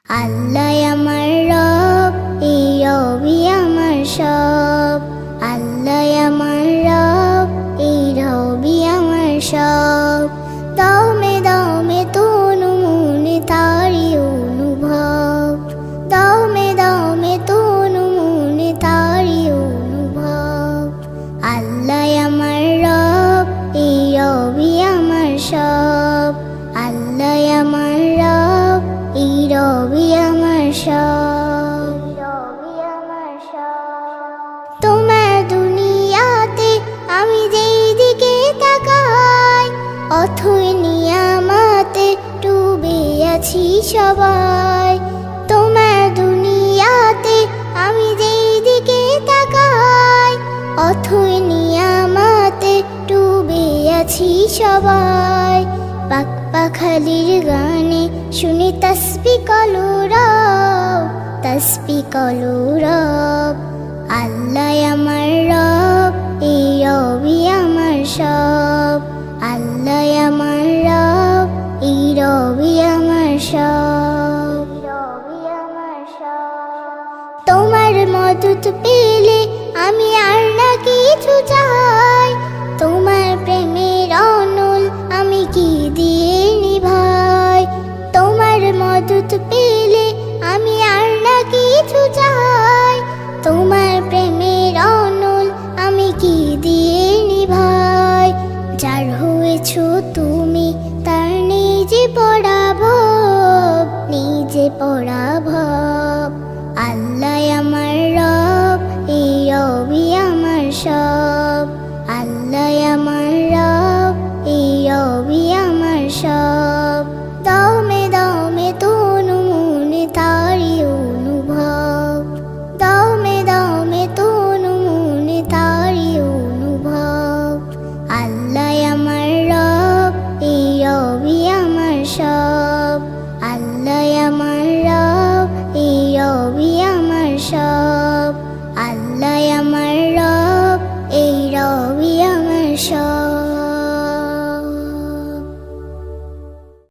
আল্লাহ আমার রব, এই রবি আমার সব। আল্লাহ আমার রব, এই রবি আমার সব। দমে দমে তনু মনে তারি অনুভব, দমে দমে তনু মনে তারি অনুভব। আল্লাহ আমার রব, এই রবি আমার সব। আল্লাহ আমার রব, এই রবি আমার সব। তোমার দুনিয়াতে আমি যেই দিকে তাকাই, অথই নিয়ামতে ডুবে আছি সবাই। তোমার দুনিয়াতে আমি যেই দিকে তাকাই, অথই নিয়ামতে ডুবে আছি সবাই। পাক পাখালির গানে শুনি তসবিহ কলরব, তসবিহ কলরব। আল্লাহ আমার রব, এই রবি আমার সব। আল্লাহ আমার রব, এই রবি আমার সব। তোমার মদত পেলে আমি আর না কিছু চাই, তোমার প্রেমের অনল আমি কি দিয়ে নিভাই। তোমার মদত পেলে আমি আর না কিছু চাই, তোমার প্রেমের অনল আমি কি দিয়ে নিভাই। যার হয়েছো তুমি তার নিজে পড়াবো, নিজে পড়া